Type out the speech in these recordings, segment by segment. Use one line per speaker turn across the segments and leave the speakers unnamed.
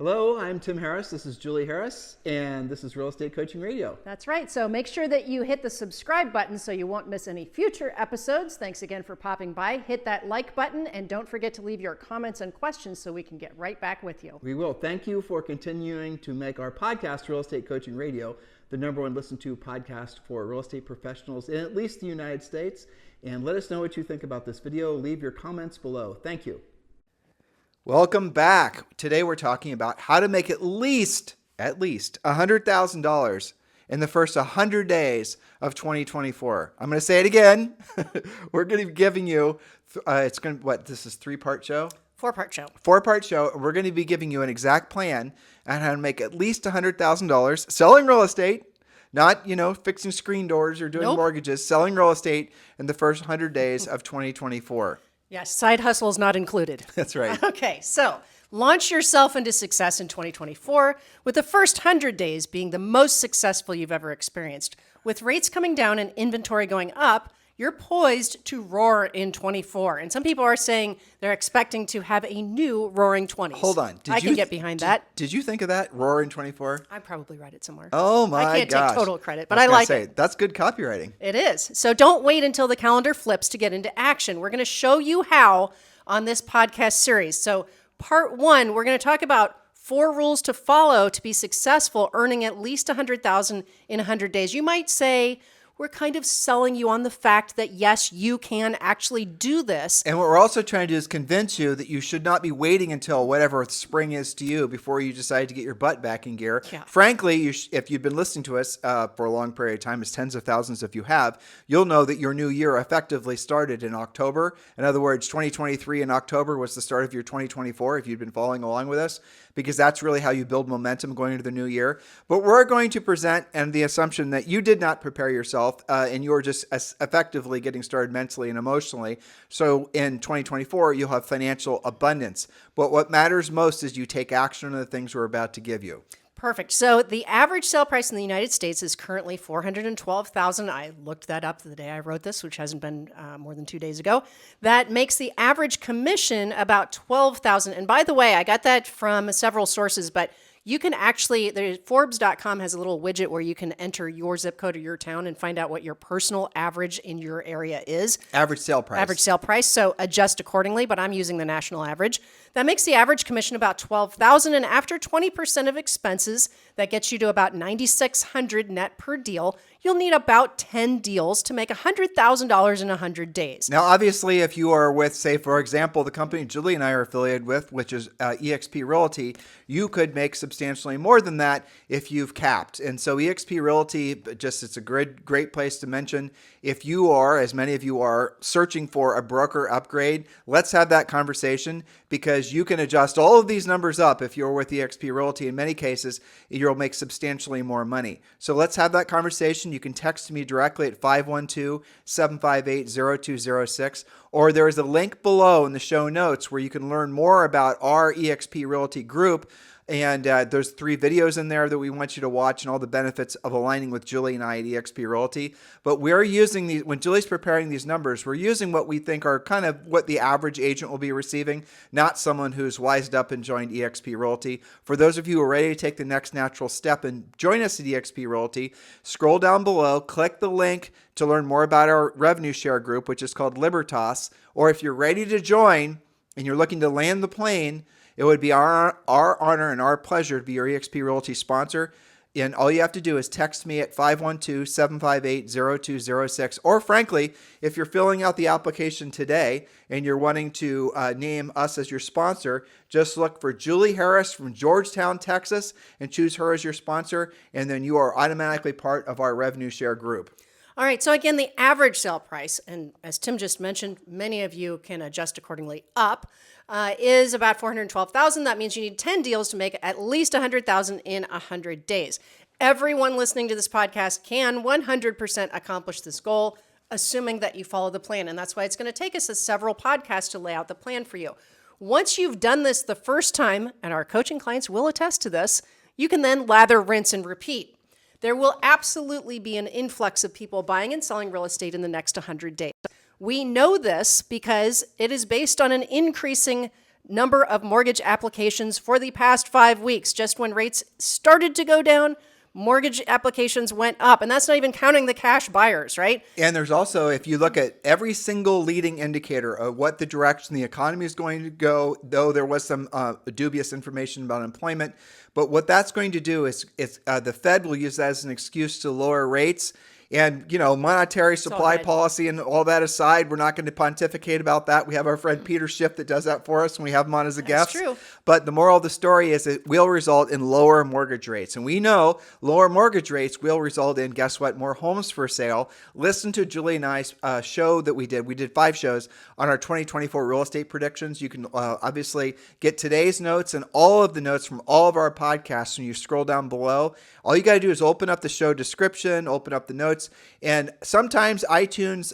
Hello, I'm Tim Harris. This is Julie Harris, and this is Real Estate Coaching Radio.
That's right. So make sure that you hit the subscribe button so you won't miss any future episodes. Thanks again for popping by. Hit that like button, and don't forget to leave your comments and questions so we can get right back with you.
We will. Thank you for continuing to make our podcast, Real Estate Coaching Radio, the #1 listened to podcast for real estate professionals in at least the United States. And let us know what you think about this video. Leave your comments below. Thank you.
Welcome back. Today we're talking about how to make at least $100,000 in the first 100 days of 2024. I'm going to say it again. We're going to be giving you, this is 3-part show?
4-part show.
4-part show. We're going to be giving you an exact plan on how to make at least $100,000 selling real estate, not, fixing screen doors or doing mortgages, selling real estate in the first 100 days of 2024.
Yes, side hustle is not included.
That's right.
Okay, so launch yourself into success in 2024 with the first 100 days being the most successful you've ever experienced. With rates coming down and inventory going up, you're poised to roar in 24. And some people are saying they're expecting to have a new roaring 20s.
Hold on.
I can get behind that.
Did you think of that? Roar in 24?
I probably read it somewhere.
Oh my gosh.
I can't take total credit, but I like it.
That's good copywriting.
It is. So don't wait until the calendar flips to get into action. We're going to show you how on this podcast series. So part 1, we're going to talk about 4 rules to follow to be successful, earning at least $100,000 in 100 days. You might say, we're kind of selling you on the fact that, yes, you can actually do this.
And what we're also trying to do is convince you that you should not be waiting until whatever spring is to you before you decide to get your butt back in gear.
Yeah.
Frankly, if you've been listening to us for a long period of time, it's tens of thousands if you have, you'll know that your new year effectively started in October. In other words, 2023 in October was the start of your 2024 if you've been following along with us, because that's really how you build momentum going into the new year. But we're going to present and the assumption that you did not prepare yourself and you're just effectively getting started mentally and emotionally. So in 2024, you'll have financial abundance. But what matters most is you take action on the things we're about to give you.
Perfect. So the average sale price in the United States is currently $412,000. I looked that up the day I wrote this, which hasn't been more than 2 days ago. That makes the average commission about $12,000. And by the way, I got that from several sources, but you can actually, Forbes.com has a little widget where you can enter your zip code or your town and find out what your personal average in your area is.
Average sale price.
Average sale price. So adjust accordingly, but I'm using the national average. That makes the average commission about $12,000. And after 20% of expenses, that gets you to about $9,600 net per deal. You'll need about 10 deals to make $100,000 in 100 days.
Now, obviously, if you are with, say, for example, the company Julie and I are affiliated with, which is eXp Realty, you could make substantially more than that if you've capped. And so eXp Realty, it's a great place to mention. If you are, as many of you are, searching for a broker upgrade, let's have that conversation, because you can adjust all of these numbers up. If you're with eXp Realty, in many cases, you'll make substantially more money. So let's have that conversation. You can text me directly at 512-758-0206, or there is a link below in the show notes where you can learn more about our eXp Realty group. And there's 3 videos in there that we want you to watch and all the benefits of aligning with Julie and I at eXp Realty. But we're using these, when Julie's preparing these numbers, we're using what we think are kind of what the average agent will be receiving, not someone who's wised up and joined eXp Realty. For those of you who are ready to take the next natural step and join us at eXp Realty, scroll down below, click the link to learn more about our revenue share group, which is called Libertas. Or if you're ready to join and you're looking to land the plane, it would be our honor and our pleasure to be your eXp Realty sponsor. And all you have to do is text me at 512-758-0206. Or frankly, if you're filling out the application today and you're wanting to name us as your sponsor, just look for Julie Harris from Georgetown, Texas, and choose her as your sponsor. And then you are automatically part of our revenue share group.
All right, so again, the average sale price, and as Tim just mentioned, many of you can adjust accordingly up, is about $412,000. That means you need 10 deals to make at least $100,000 in 100 days. Everyone listening to this podcast can 100% accomplish this goal, assuming that you follow the plan. And that's why it's going to take us several podcasts to lay out the plan for you. Once you've done this the first time, and our coaching clients will attest to this, you can then lather, rinse, and repeat. There will absolutely be an influx of people buying and selling real estate in the next 100 days. We know this because it is based on an increasing number of mortgage applications for the past 5 weeks. Just when rates started to go down, mortgage applications went up. And that's not even counting the cash buyers, right?
And there's also, if you look at every single leading indicator of what the direction the economy is going to go, though there was some dubious information about employment, but what that's going to do is the Fed will use that as an excuse to lower rates. And, monetary supply policy and all that aside, we're not going to pontificate about that. We have our friend Peter Schiff that does that for us, and we have him on as a guest.
That's true.
But the moral of the story is it will result in lower mortgage rates. And we know lower mortgage rates will result in, guess what, more homes for sale. Listen to Julie and I's show that we did. We did 5 shows on our 2024 real estate predictions. You can obviously get today's notes and all of the notes from all of our podcasts when you scroll down below. All you got to do is open up the show description, open up the notes. And sometimes iTunes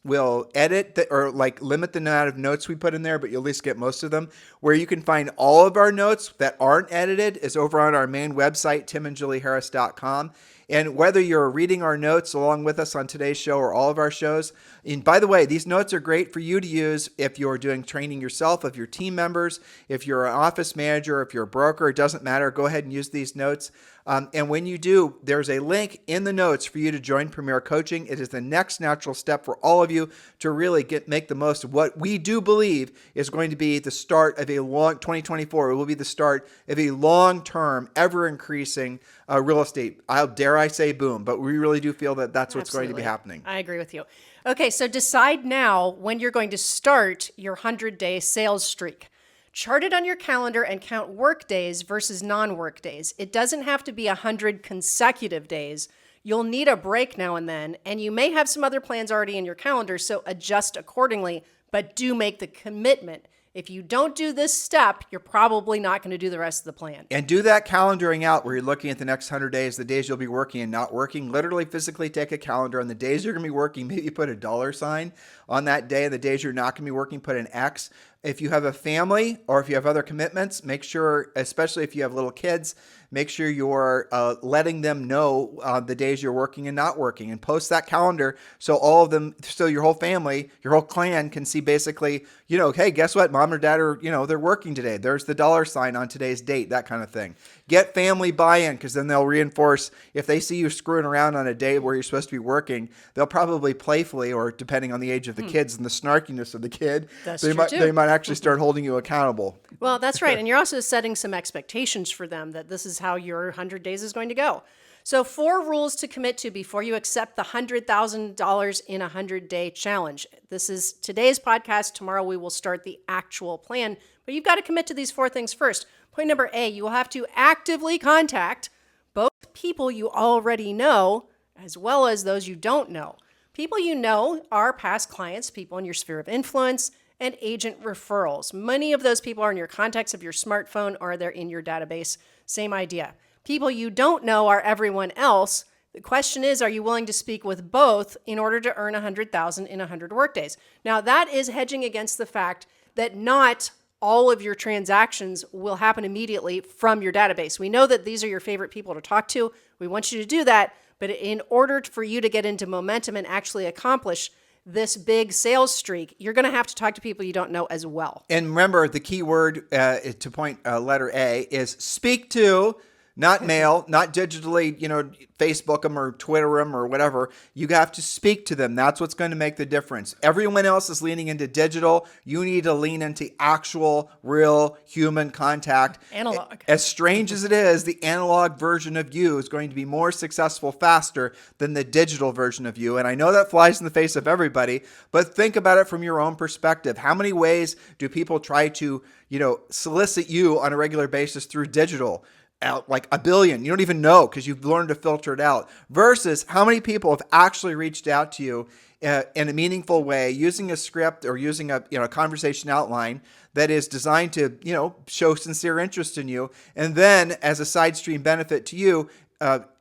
will edit or limit the amount of notes we put in there, but you'll at least get most of them. Where you can find all of our notes that aren't edited is over on our main website, timandjulieharris.com. And whether you're reading our notes along with us on today's show or all of our shows, and by the way, these notes are great for you to use if you're doing training yourself, of your team members, if you're an office manager, if you're a broker, it doesn't matter. Go ahead and use these notes. And when you do, there's a link in the notes for you to join Premier Coaching. It is the next natural step for all of you to really make the most of what we do believe is going to be the start of a long 2024. It will be the start of a long-term, ever-increasing real estate. Dare I say boom, but we really do feel that that's what's going to be happening.
I agree with you. Okay, so decide now when you're going to start your 100-day sales streak. Chart it on your calendar and count work days versus non-work days. It doesn't have to be 100 consecutive days. You'll need a break now and then, and you may have some other plans already in your calendar, so adjust accordingly, but do make the commitment. If you don't do this step, you're probably not going to do the rest of the plan.
And do that calendaring out where you're looking at the next 100 days, the days you'll be working and not working. Literally, physically take a calendar on the days you're going to be working. Maybe put a $sign on that day, and the days you're not going to be working, put an X. If you have a family or if you have other commitments, make sure, especially if you have little kids, make sure you're letting them know the days you're working and not working, and post that calendar so all of them, so your whole family, your whole clan can see basically, hey, guess what? Mom or dad are, they're working today. There's the $sign on today's date, that kind of thing. Get family buy-in, because then they'll reinforce. If they see you screwing around on a day where you're supposed to be working, they'll probably playfully, or depending on the age of the kids and the snarkiness of the kid, they might actually start holding you accountable.
Well, that's right. And you're also setting some expectations for them that this is how your 100 days is going to go. So 4 rules to commit to before you accept the $100,000 in a 100-day challenge. This is today's podcast. Tomorrow we will start the actual plan, but you've got to commit to these 4 things first. Point number A, you will have to actively contact both people you already know as well as those you don't know. People you know are past clients, people in your sphere of influence, and agent referrals. Many of those people are in your contacts of your smartphone, or they're in your database. Same idea. People you don't know are everyone else. The question is, are you willing to speak with both in order to earn $100,000 in 100 workdays? Now, that is hedging against the fact that not all of your transactions will happen immediately from your database. We know that these are your favorite people to talk to. We want you to do that, but in order for you to get into momentum and actually accomplish this big sales streak, you're going to have to talk to people you don't know as well.
And remember, the key word to point letter A is speak to. Not mail, not digitally, Facebook them or Twitter them or whatever. You have to speak to them. That's what's going to make the difference. Everyone else is leaning into digital. You need to lean into actual, real human contact.
Analog.
As strange as it is, the analog version of you is going to be more successful faster than the digital version of you. And I know that flies in the face of everybody, but think about it from your own perspective. How many ways do people try to, solicit you on a regular basis through digital? Out like a billion. You don't even know because you've learned to filter it out. Versus how many people have actually reached out to you in a meaningful way using a script or using a conversation outline that is designed to show sincere interest in you, and then as a side stream benefit to you,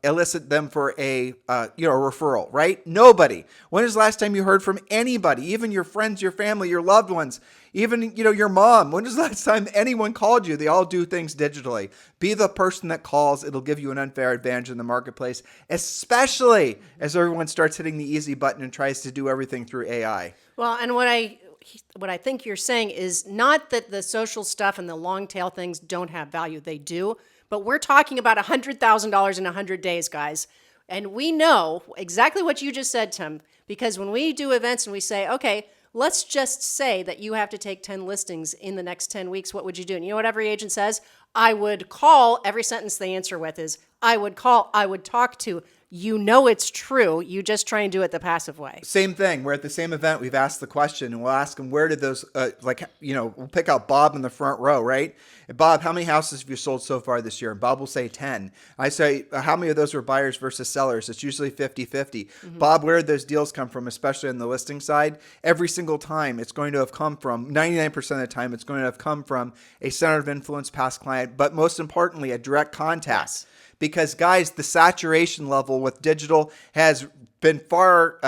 elicit them for a referral, right? Nobody. When is the last time you heard from anybody, even your friends, your family, your loved ones, even, your mom? When was the last time anyone called you? They all do things digitally. Be the person that calls. It'll give you an unfair advantage in the marketplace, especially as everyone starts hitting the easy button and tries to do everything through AI.
Well, and what I what I think you're saying is not that the social stuff and the long tail things don't have value. They do. But we're talking about $100,000 in 100 days, guys. And we know exactly what you just said, Tim, because when we do events and we say, okay, let's just say that you have to take 10 listings in the next 10 weeks, what would you do? And you know what every agent says? I would call. Every sentence they answer with is, I would call, I would talk to. You know it's true. You just try and do it the passive way.
Same thing. We're at the same event. We've asked the question, and we'll ask them, where did those, we'll pick out Bob in the front row, right? And Bob, how many houses have you sold so far this year? And Bob will say 10. I say, how many of those were buyers versus sellers? It's usually 50-50. Bob, where did those deals come from, especially on the listing side? Every single time, it's going to have come from, 99% of the time, it's going to have come from a center of influence past client, but most importantly, a direct contact.
Yes.
Because, guys, the saturation level with digital has been far,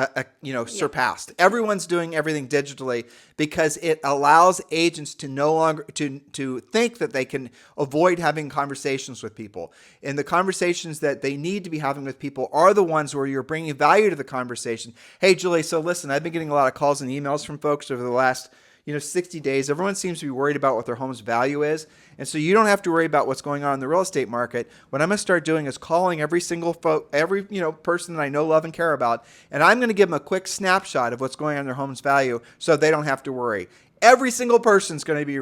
surpassed. Everyone's doing everything digitally because it allows agents to no longer to think that they can avoid having conversations with people. And the conversations that they need to be having with people are the ones where you're bringing value to the conversation. Hey, Julie, so listen, I've been getting a lot of calls and emails from folks over the last 60 days. Everyone seems to be worried about what their home's value is. And so you don't have to worry about what's going on in the real estate market. What I'm going to start doing is calling every single person that I know, love, and care about. And I'm going to give them a quick snapshot of what's going on in their home's value so they don't have to worry. Every single person's going to be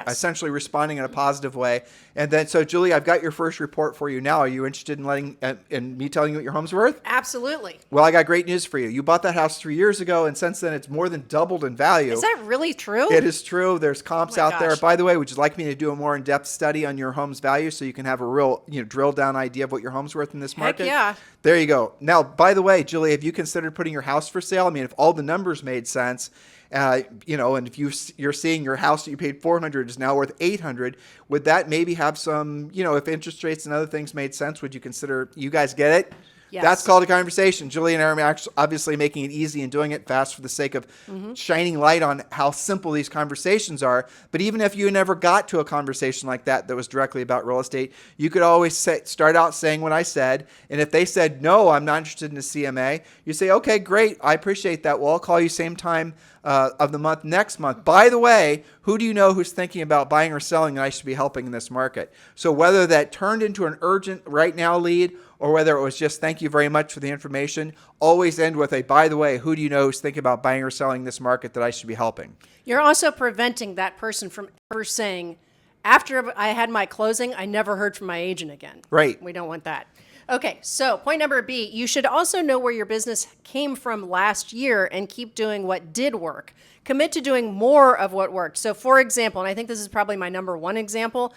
essentially responding in a positive way. And then, so Julie, I've got your first report for you now. Are you interested in me telling you what your home's worth?
Absolutely.
Well, I got great news for you. You bought that house 3 years ago, and since then it's more than doubled in value.
Is that really true?
It is true. There's comps out there.
gosh.
By the way, would you like me to do a more in-depth study on your home's value so you can have a real, drill down idea of what your home's worth in this market?
Heck yeah.
There you go. Now, by the way, Julie, have you considered putting your house for sale? I mean, if all the numbers made sense, and if you're seeing your house that you paid $400 is now worth $800, would that maybe have some, if interest rates and other things made sense, would you consider, you guys get it?
Yes.
That's called a conversation. Julie and I are obviously making it easy and doing it fast for the sake of shining light on how simple these conversations are. But even if you never got to a conversation like that was directly about real estate, you could always start out saying what I said. And if they said, no, I'm not interested in a CMA, you say, okay, great. I appreciate that. Well, I'll call you same time of the month next month. By the way, who do you know who's thinking about buying or selling that I should be helping in this market? So whether that turned into an urgent right now lead or whether it was just thank you very much for the information, always end with a, by the way, who do you know who's thinking about buying or selling this market that I should be helping?
You're also preventing that person from ever saying, after I had my closing, I never heard from my agent again.
Right.
We don't want that. Okay, so point number B, you should also know where your business came from last year and keep doing what did work. Commit to doing more of what worked. So for example, and I think this is probably my number one example,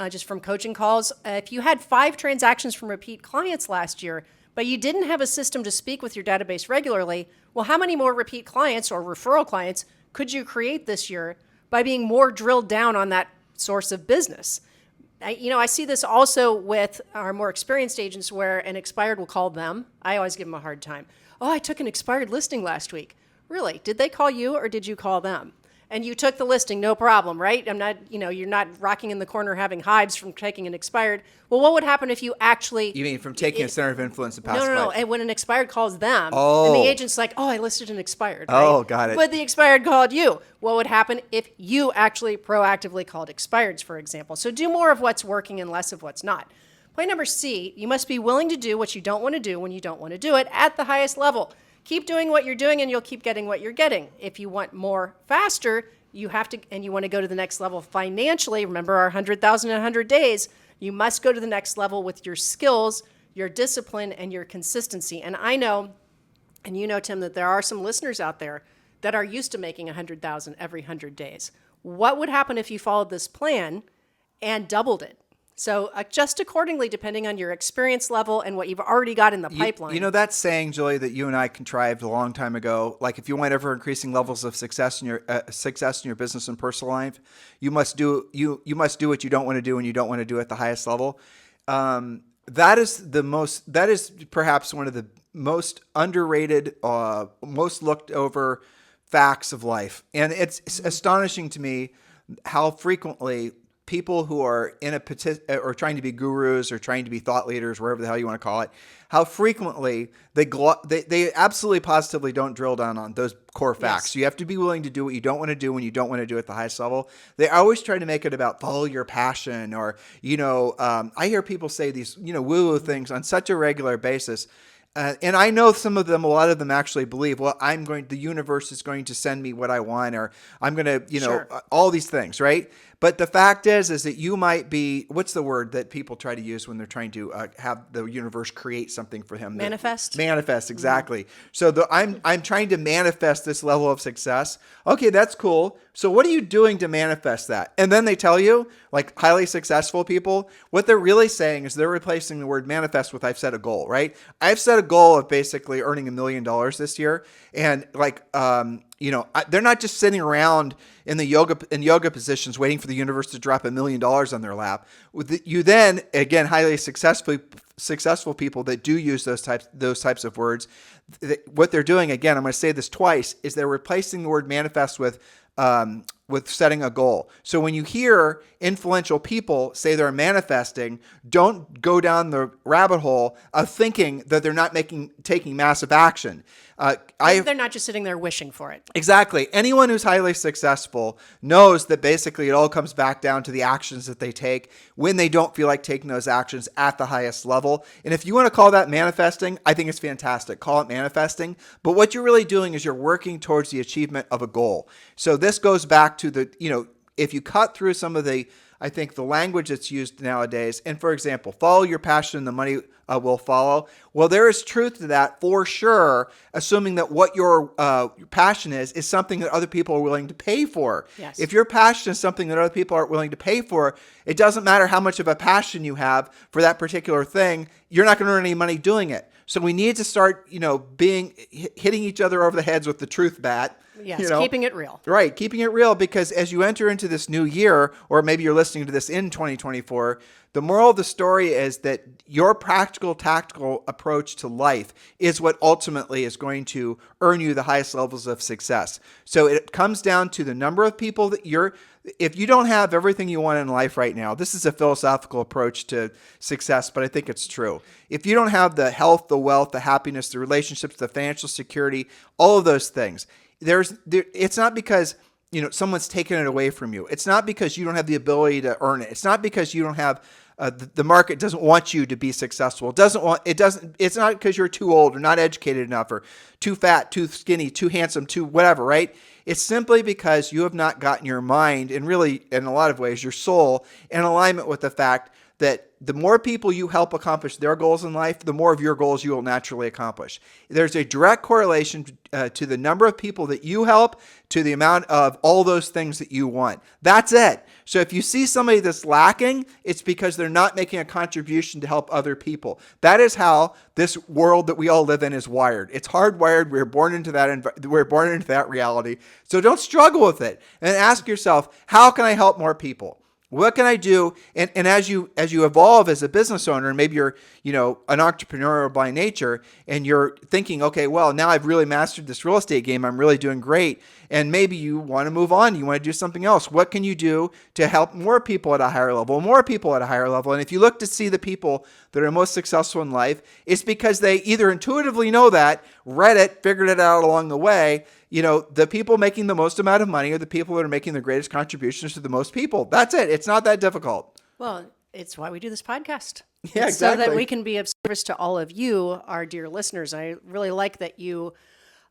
just from coaching calls, if you had 5 transactions from repeat clients last year, but you didn't have a system to speak with your database regularly, well, how many more repeat clients or referral clients could you create this year by being more drilled down on that source of business? I see this also with our more experienced agents where an expired will call them. I always give them a hard time. Oh, I took an expired listing last week. Really? Did they call you or did you call them? And you took the listing, no problem, right? I'm not, you're not rocking in the corner having hives from taking an expired. Well, what would happen if you actually...
You mean from taking a center of influence and past
No. And when an expired calls them,
Oh.
and the agent's like, oh, I listed an expired, right?
Oh, got it.
But the expired called you. What would happen if you actually proactively called expireds, for example? So do more of what's working and less of what's not. Point number C, you must be willing to do what you don't want to do when you don't want to do it at the highest level. Keep doing what you're doing and you'll keep getting what you're getting. If you want more faster, you have to, and you want to go to the next level financially, remember our 100,000 in 100 days, you must go to the next level with your skills, your discipline, and your consistency. And I know, and you know, Tim, that there are some listeners out there that are used to making 100,000 every 100 days. What would happen if you followed this plan and doubled it? So adjust accordingly depending on your experience level and what you've already got in the pipeline.
You know that saying, Julie, that you and I contrived a long time ago, like if you want ever increasing levels of success in your business and personal life, you must do what you don't want to do and you don't want to do at the highest level. That is perhaps one of the most underrated, most looked over facts of life. And it's astonishing to me how frequently people who are in or trying to be gurus or trying to be thought leaders, wherever the hell you want to call it, how frequently they absolutely positively don't drill down on those core facts.
Yes.
You have to be willing to do what you don't want to do when you don't want to do at the highest level. They always try to make it about follow your passion, or I hear people say these woo-woo things on such a regular basis. And I know a lot of them actually believe, well, the universe is going to send me what I want, or I'm going to,
Sure.
all these things, right? But the fact is that you might be, what's the word that people try to use when they're trying to have the universe create something for him?
Manifest?
Manifest, exactly. So I'm trying to manifest this level of success. Okay, that's cool. So what are you doing to manifest that? And then they tell you, like highly successful people, what they're really saying is they're replacing the word manifest with I've set a goal, right? I've set a goal of basically earning $1 million this year. And they're not just sitting around in yoga positions waiting for the universe to drop $1 million on their lap. You then, again, highly successful people that do use those types of words, what they're doing, again, I'm going to say this twice, is they're replacing the word manifest with setting a goal. So when you hear influential people say they're manifesting, don't go down the rabbit hole of thinking that they're not taking massive action.
They're not just sitting there wishing for it.
Exactly. Anyone who's highly successful knows that basically it all comes back down to the actions that they take when they don't feel like taking those actions at the highest level. And if you want to call that manifesting, I think it's fantastic. Call it manifesting. But what you're really doing is you're working towards the achievement of a goal. So this goes back to if you cut through some of the language that's used nowadays, and for example, follow your passion and the money will follow. Well, there is truth to that for sure, assuming that what your passion is something that other people are willing to pay for.
Yes.
If your passion is something that other people aren't willing to pay for, it doesn't matter how much of a passion you have for that particular thing, you're not going to earn any money doing it. So we need to start, hitting each other over the heads with the truth bat.
Yes, keeping it real.
Right, keeping it real, because as you enter into this new year, or maybe you're listening to this in 2024, the moral of the story is that your practical, tactical approach to life is what ultimately is going to earn you the highest levels of success. So it comes down to the number of people that if you don't have everything you want in life right now, this is a philosophical approach to success, but I think it's true. If you don't have the health, the wealth, the happiness, the relationships, the financial security, all of those things, it's not because someone's taken it away from you. It's not because you don't have the ability to earn it. It's not because you don't have the market doesn't want you to be successful. It's not because you're too old or not educated enough or too fat, too skinny, too handsome, too whatever, right? It's simply because you have not gotten your mind, and really in a lot of ways your soul, in alignment with the fact that the more people you help accomplish their goals in life, the more of your goals you will naturally accomplish. There's a direct correlation to the number of people that you help to the amount of all those things that you want. That's it. So if you see somebody that's lacking, it's because they're not making a contribution to help other people. That is how this world that we all live in is wired. It's hardwired. We're born into that reality. So don't struggle with it, and ask yourself, how can I help more people? What can I do? And as you evolve as a business owner, and maybe you're an entrepreneur by nature, and you're thinking, okay, well, now I've really mastered this real estate game. I'm really doing great. And maybe you want to move on. You want to do something else. What can you do to help more people at a higher level? And if you look to see the people that are most successful in life, it's because they either intuitively know that, read it, figured it out along the way. The people making the most amount of money are the people that are making the greatest contributions to the most people. That's it. It's not that difficult.
Well, it's why we do this podcast.
Yeah,
It's
exactly.
so that we can be of service to all of you, our dear listeners. I really like that you,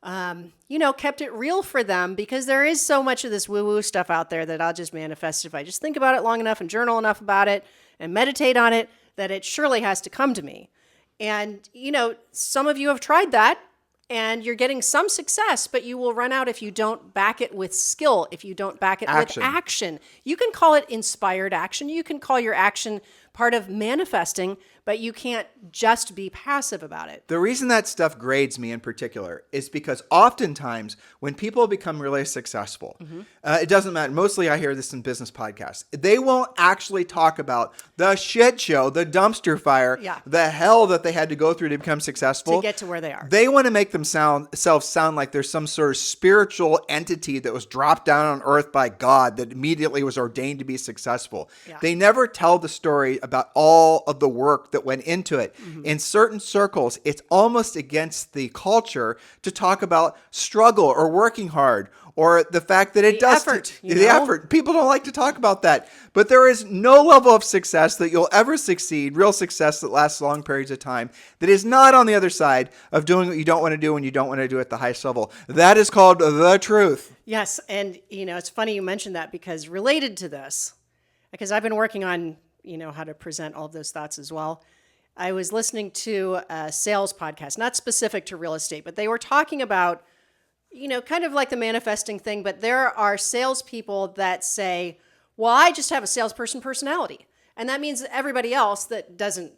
kept it real for them, because there is so much of this woo-woo stuff out there that I'll just manifest if I just think about it long enough and journal enough about it and meditate on it, that it surely has to come to me. And, some of you have tried that, and you're getting some success, but you will run out if you don't back it with skill, if you don't back it with action. You can call it inspired action. You can call your action part of manifesting, but you can't just be passive about it.
The reason that stuff grades me in particular is because oftentimes when people become really successful, it doesn't matter. Mostly I hear this in business podcasts. They won't actually talk about the shit show, the dumpster fire, the hell that they had to go through to become successful.
To get to where they are.
They want to make themselves sound like there's some sort of spiritual entity that was dropped down on earth by God that immediately was ordained to be successful.
Yeah.
They never tell the story about all of the work that went into it. In certain circles, it's almost against the culture to talk about struggle or working hard or the fact that it does
effort,
the effort. People don't like to talk about that. But there is no level of success that you'll ever succeed, real success that lasts long periods of time, that is not on the other side of doing what you don't want to do when you don't want to do it at the highest level. That is called the truth.
Yes. And, it's funny you mentioned that because related to this, because I've been working on, how to present all of those thoughts as well. I was listening to a sales podcast, not specific to real estate, but they were talking about, kind of like the manifesting thing, but there are salespeople that say, well, I just have a salesperson personality. And that means that everybody else that doesn't,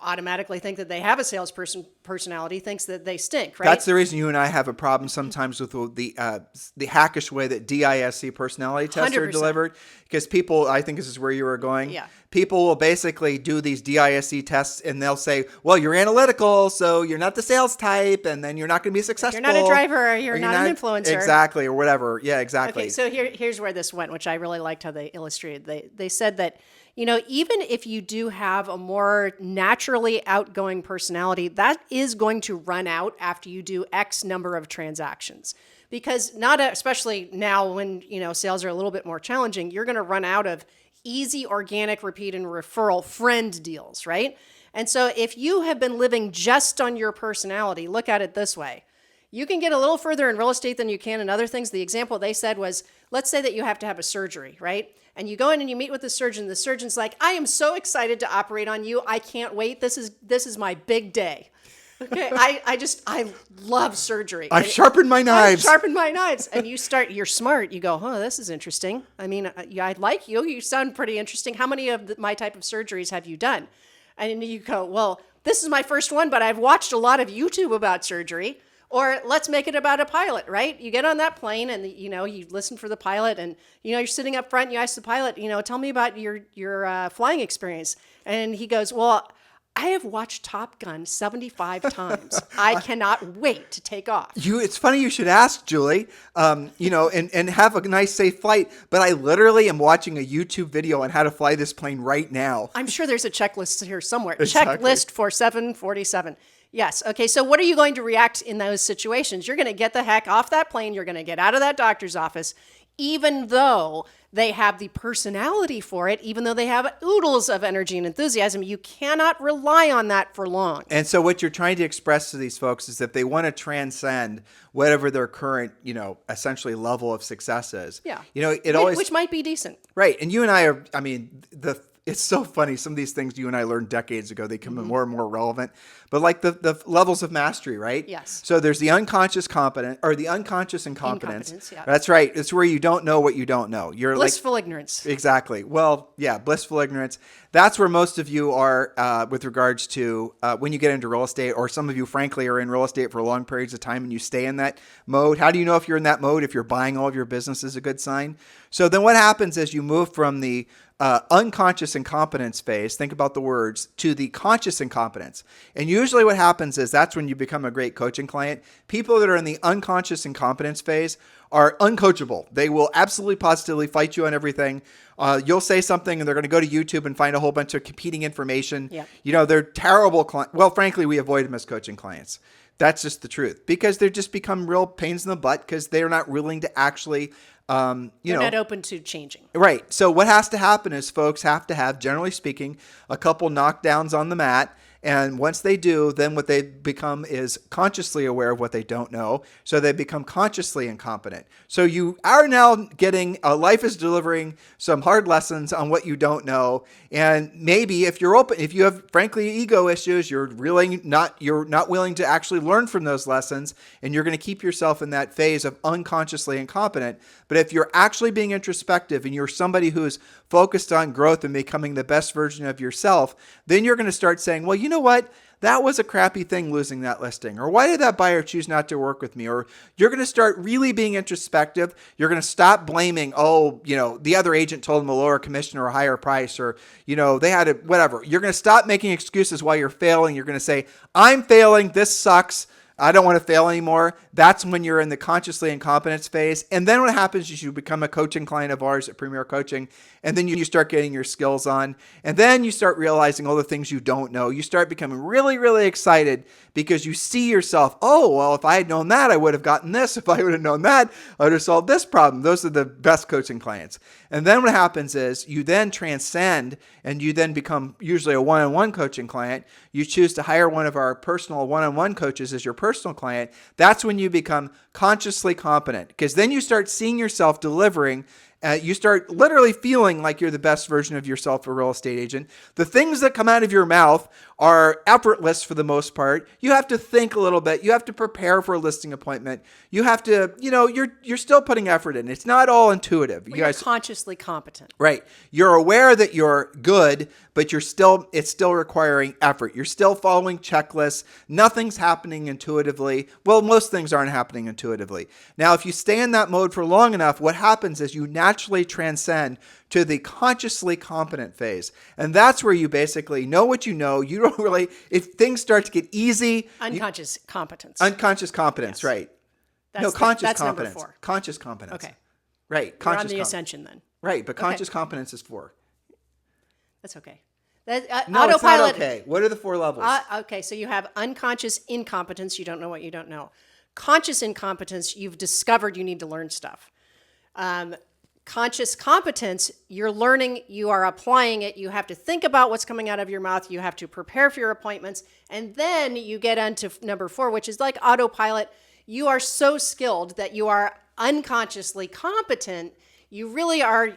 automatically think that they have a salesperson personality thinks that they stink, right?
That's the reason you and I have a problem sometimes with the hackish way that DISC personality tests
100%.
are delivered. Because people, I think this is where you were going.
Yeah.
People will basically do these DISC tests and they'll say, well, you're analytical, so you're not the sales type, and then you're not going to be successful.
You're not a driver, or you're not an influencer.
Exactly, or whatever. Yeah, exactly.
Okay, so here's where this went, which I really liked how they illustrated. They said that, even if you do have a more naturally outgoing personality, that is going to run out after you do X number of transactions. Because especially now when, sales are a little bit more challenging, you're going to run out of easy, organic, repeat, and referral friend deals, right? And so if you have been living just on your personality, look at it this way. You can get a little further in real estate than you can in other things. The example they said was, let's say that you have to have a surgery, right? And you go in and you meet with the surgeon. The surgeon's like, I am so excited to operate on you. I can't wait. This is my big day. Okay, I love surgery.
I've sharpened my knives.
And you're smart. You go, oh, this is interesting. I mean, I like you. You sound pretty interesting. How many of my type of surgeries have you done? And you go, well, this is my first one, but I've watched a lot of YouTube about surgery. Or let's make it about a pilot, right? You get on that plane and, you listen for the pilot and, you're sitting up front and you ask the pilot, tell me about your flying experience. And he goes, well, I have watched Top Gun 75 times. I cannot wait to take off.
It's funny you should ask, Julie, and have a nice, safe flight. But I literally am watching a YouTube video on how to fly this plane right now.
I'm sure there's a checklist here somewhere.
Exactly.
Checklist for 747. Yes. Okay. So what are you going to react in those situations? You're going to get the heck off that plane. You're going to get out of that doctor's office, even though they have the personality for it, even though they have oodles of energy and enthusiasm. You cannot rely on that for long.
And so what you're trying to express to these folks is that they want to transcend whatever their current, essentially level of success is.
Yeah.
Which
might be decent.
Right. And you and I are, it's so funny. Some of these things you and I learned decades ago, they become more and more relevant. But like the levels of mastery, right?
Yes.
So there's the unconscious competent, or the unconscious incompetence.
Yeah.
That's right. It's where you don't know what you don't know. You're
blissful ignorance.
Exactly. Well, yeah, blissful ignorance. That's where most of you are with regards to when you get into real estate, or some of you, frankly, are in real estate for long periods of time and you stay in that mode. How do you know if you're in that mode? If you're buying all of your business is a good sign. So then what happens is you move from the unconscious incompetence phase, think about the words, to the conscious incompetence. And usually what happens is that's when you become a great coaching client. People that are in the unconscious incompetence phase are uncoachable. They will absolutely positively fight you on everything. You'll say something and they're going to go to YouTube and find a whole bunch of competing information.
Yeah.
They're terrible clients. Well, frankly, we avoid them as coaching clients. That's just the truth, because they just become real pains in the butt because they're not willing to actually
They're not open to changing.
Right. So what has to happen is folks have to have, generally speaking, a couple knockdowns on the mat. And once they do, then what they become is consciously aware of what they don't know. So they become consciously incompetent. So you are now getting, life is delivering some hard lessons on what you don't know. And maybe if you're open, if you have, frankly, ego issues, you're not willing to actually learn from those lessons. And you're going to keep yourself in that phase of unconsciously incompetent. But if you're actually being introspective and you're somebody who's focused on growth and becoming the best version of yourself, then you're going to start saying, well, you know what? That was a crappy thing losing that listing. Or why did that buyer choose not to work with me? Or you're going to start really being introspective. You're going to stop blaming, the other agent told them a lower commission or a higher price, or, they had it, whatever. You're going to stop making excuses while you're failing. You're going to say, I'm failing. This sucks. I don't want to fail anymore. That's when you're in the consciously incompetence phase. And then what happens is you become a coaching client of ours at Premier Coaching. And then you start getting your skills on. And then you start realizing all the things you don't know. You start becoming really, really excited because you see yourself, oh, well, if I had known that, I would have gotten this. If I would have known that, I would have solved this problem. Those are the best coaching clients. And then what happens is you then transcend and you then become usually a one-on-one coaching client. You choose to hire one of our personal one-on-one coaches as your personal client. That's when you become consciously competent, because then you start seeing yourself delivering. You start literally feeling like you're the best version of yourself, a real estate agent. The things that come out of your mouth are effortless for the most part. You have to think a little bit. You have to prepare for a listing appointment. You have to, you're still putting effort in. It's not all intuitive.
You're consciously competent.
Right. You're aware that you're good, but it's still requiring effort. You're still following checklists. Nothing's happening intuitively. Well, most things aren't happening intuitively. Now, if you stay in that mode for long enough, what happens is you naturally transcend to the consciously competent phase. And that's where you basically know what you know. You don't really, if things start to get easy.
Unconscious competence.
Unconscious competence, yes. Right.
That's
conscious
that's
competence.
Number 4.
Conscious competence.
Okay.
Right.
We're on the ascension then.
Right. But conscious competence is 4.
That's okay.
No,
autopilot.
It's not okay. What are the 4 levels?
Okay. So you have unconscious incompetence. You don't know what you don't know. Conscious incompetence. You've discovered you need to learn stuff. Conscious competence, you're learning, you are applying it, you have to think about what's coming out of your mouth, you have to prepare for your appointments, and then you get onto number 4, which is like autopilot. You are so skilled that you are unconsciously competent. You really are,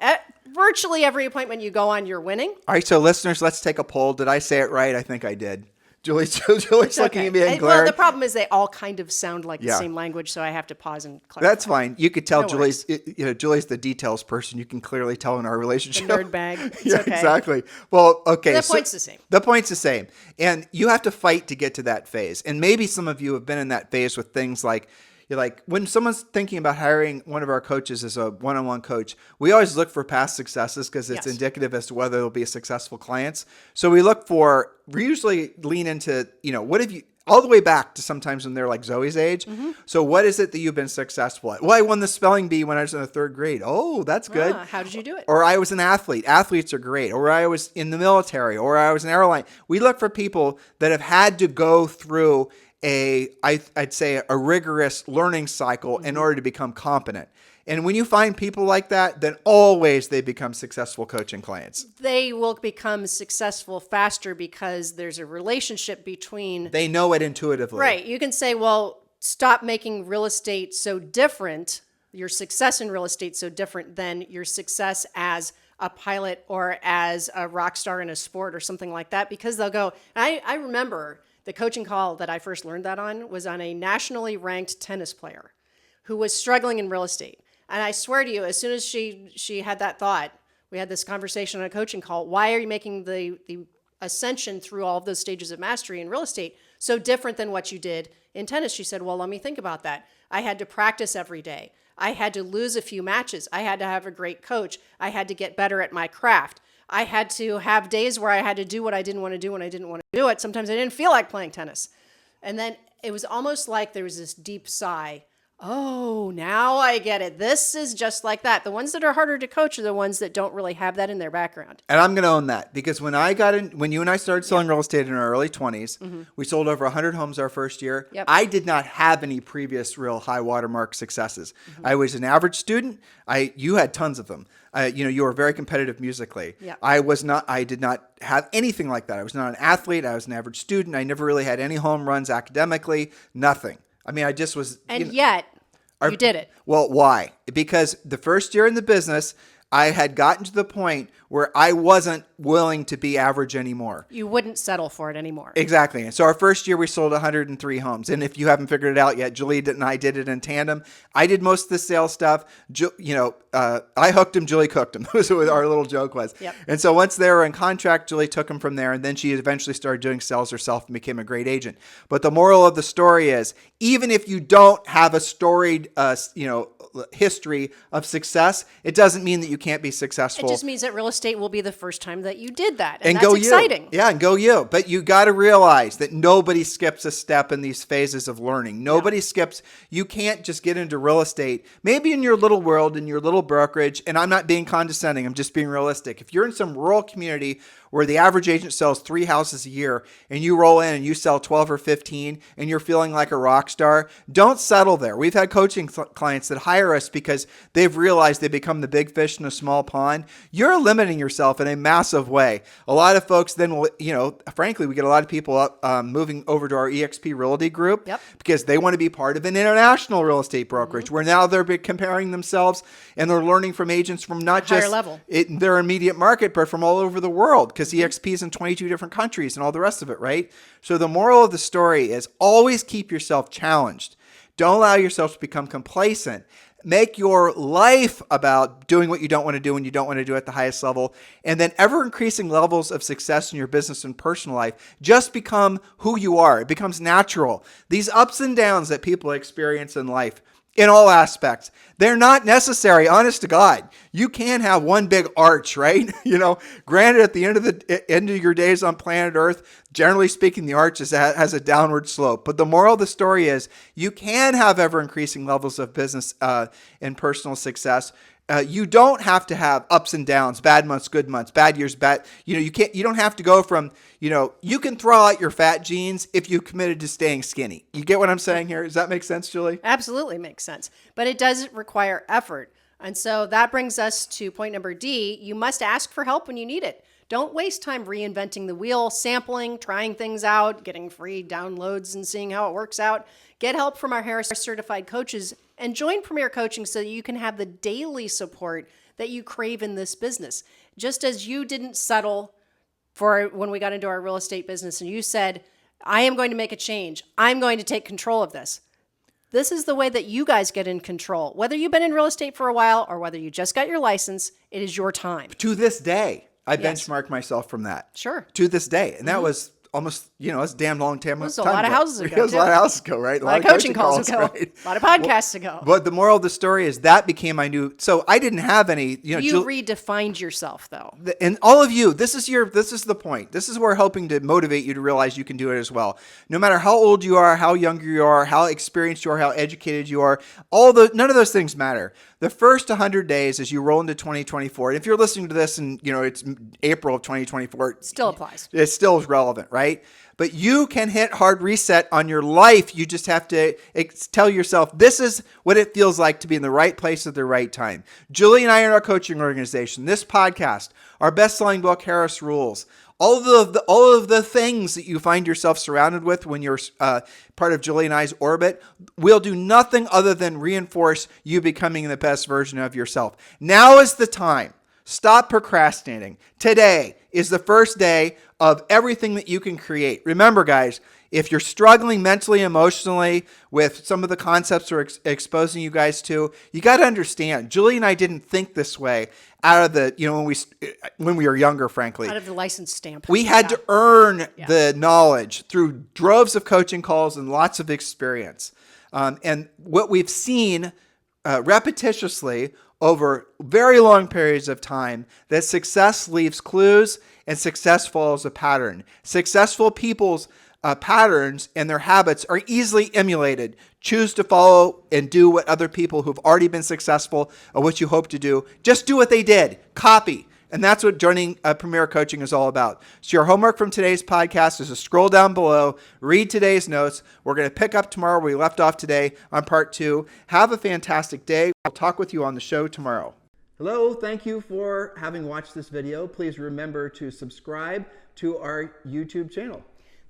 at virtually every appointment you go on, you're winning.
All right, so listeners, let's take a poll. Did I say it right? I think I did. Julie's looking at me and glaring.
Well, the problem is they all kind of sound like the same language, so I have to pause and clarify.
That's fine. You could tell Julie's the details person. You can clearly tell in our relationship.
The nerd bag. It's
yeah,
okay.
Exactly. Well, okay.
The point's the same.
The point's the same. And you have to fight to get to that phase. And maybe some of you have been in that phase with things like, when someone's thinking about hiring one of our coaches as a one-on-one coach, we always look for past successes because it's indicative as to whether they'll be successful clients. So we usually lean into, what have you, all the way back to sometimes when they're like Zoe's age. Mm-hmm. So what is it that you've been successful at? Well, I won the spelling bee when I was in the 3rd grade. Oh, that's good.
How did you do it?
Or I was an athlete. Athletes are great. Or I was in the military. Or I was an airline. We look for people that have had to go through I'd say a rigorous learning cycle in order to become competent. And when you find people like that, then always they become successful coaching clients.
They will become successful faster because there's a relationship between...
They know it intuitively.
Right. You can say, well, stop making real estate so different, your success in real estate so different than your success as a pilot or as a rock star in a sport or something like that, because they'll go... I remember... The coaching call that I first learned that on was on a nationally ranked tennis player who was struggling in real estate. And I swear to you, as soon as she had that thought, we had this conversation on a coaching call. Why are you making the ascension through all of those stages of mastery in real estate so different than what you did in tennis? She said, well, let me think about that. I had to practice every day. I had to lose a few matches. I had to have a great coach. I had to get better at my craft. I had to have days where I had to do what I didn't want to do when I didn't want to do it. Sometimes I didn't feel like playing tennis. And then it was almost like there was this deep sigh. Oh, now I get it. This is just like that. The ones that are harder to coach are the ones that don't really have that in their background.
And I'm going to own that, because when you and I started selling real estate in our early 20s, we sold over 100 homes our first year. Yep. I did not have any previous real high watermark successes. I was an average student. You had tons of them. You were very competitive musically. Yep. I did not have anything like that. I was not an athlete. I was an average student. I never really had any home runs academically, nothing. I mean, I just was...
And yet, you did it.
Well, why? Because the first year in the business, I had gotten to the point where I wasn't willing to be average anymore.
You wouldn't settle for it anymore.
Exactly. And so our first year we sold 103 homes. And if you haven't figured it out yet, Julie and I did it in tandem. I did most of the sales stuff. I hooked him, Julie cooked him. That was what our little joke was.
Yep.
And so once they were in contract, Julie took him from there. And then she eventually started doing sales herself and became a great agent. But the moral of the story is, even if you don't have a storied, history of success, it doesn't mean that you can't be successful.
It just means that real estate will be the first time that you did that.
And
that's
go
exciting.
You. Yeah, and go you. But you got to realize that nobody skips a step in these phases of learning. Nobody skips. You can't just get into real estate. Maybe in your little world, in your little brokerage, and I'm not being condescending, I'm just being realistic. If you're in some rural community where the average agent sells 3 houses a year and you roll in and you sell 12 or 15 and you're feeling like a rock star, don't settle there. We've had coaching clients that hire us because they've realized they become the big fish in a small pond. You're limiting yourself in a massive way. A lot of folks then will, frankly, we get a lot of people up moving over to our EXP Realty group because they want to be part of an international real estate brokerage where now they're comparing themselves and they're learning from agents from not just their immediate market, but from all over the world, because EXP is in 22 different countries and all the rest of it, right? So the moral of the story is always keep yourself challenged. Don't allow yourself to become complacent. Make your life about doing what you don't want to do and you don't want to do at the highest level. And then ever increasing levels of success in your business and personal life just become who you are. It becomes natural. These ups and downs that people experience in life, in all aspects, they're not necessary, honest to God. You can have one big arch, right? Granted, at the end of your days on planet Earth, generally speaking, the arch has a downward slope. But the moral of the story is you can have ever increasing levels of business and personal success. You don't have to have ups and downs, bad months, good months, bad years, bad. You don't have to go from, you can throw out your fat jeans if you committed to staying skinny. You get what I'm saying here? Does that make sense, Julie?
Absolutely makes sense. But it does require effort. And so that brings us to point number D. You must ask for help when you need it. Don't waste time reinventing the wheel, sampling, trying things out, getting free downloads and seeing how it works out. Get help from our Harris certified coaches and join Premier Coaching so that you can have the daily support that you crave in this business. Just as you didn't settle for when we got into our real estate business and you said, I am going to make a change. I'm going to take control of this. This is the way that you guys get in control. Whether you've been in real estate for a while or whether you just got your license, it is your time.
To this day, I benchmark myself from that.
Sure.
To this day. And that was almost, it's a damn long time.
It was a lot of houses ago.
It was a lot of houses ago, right?
A lot of coaching calls ago.
Right?
A lot of podcasts ago.
But the moral of the story is that became my new. So I didn't have any.
You redefined yourself, though.
And all of you, this is the point. This is where we're hoping to motivate you to realize you can do it as well. No matter how old you are, how younger you are, how experienced you are, how educated you are, none of those things matter. The first 100 days as you roll into 2024, and if you're listening to this and it's April of 2024, it
still applies.
It still is relevant, right? But you can hit hard reset on your life. You just have to tell yourself, this is what it feels like to be in the right place at the right time. Julie and I are in our coaching organization, this podcast, our best-selling book, Harris Rules, all of the things that you find yourself surrounded with when you're part of Julie and I's orbit will do nothing other than reinforce you becoming the best version of yourself. Now is the time. Stop procrastinating. Today is the first day of everything that you can create. Remember, guys, if you're struggling mentally, emotionally with some of the concepts we're exposing you guys to, you got to understand, Julie and I didn't think this way out of the, when we were younger, frankly.
Out of the license stamp.
We had to earn the knowledge through droves of coaching calls and lots of experience. And what we've seen repetitiously over very long periods of time, that success leaves clues and success follows a pattern. Successful people's patterns and their habits are easily emulated. Choose to follow and do what other people who've already been successful or what you hope to do. Just do what they did. Copy. And that's what joining Premier Coaching is all about. So your homework from today's podcast is to scroll down below, read today's notes. We're going to pick up tomorrow where we left off today on part 2. Have a fantastic day. I'll talk with you on the show tomorrow.
Hello, thank you for having watched this video. Please remember to subscribe to our YouTube channel.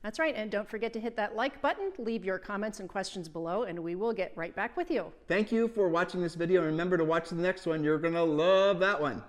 That's right. And don't forget to hit that like button, leave your comments and questions below, and we will get right back with you.
Thank you for watching this video. And remember to watch the next one. You're going to love that one.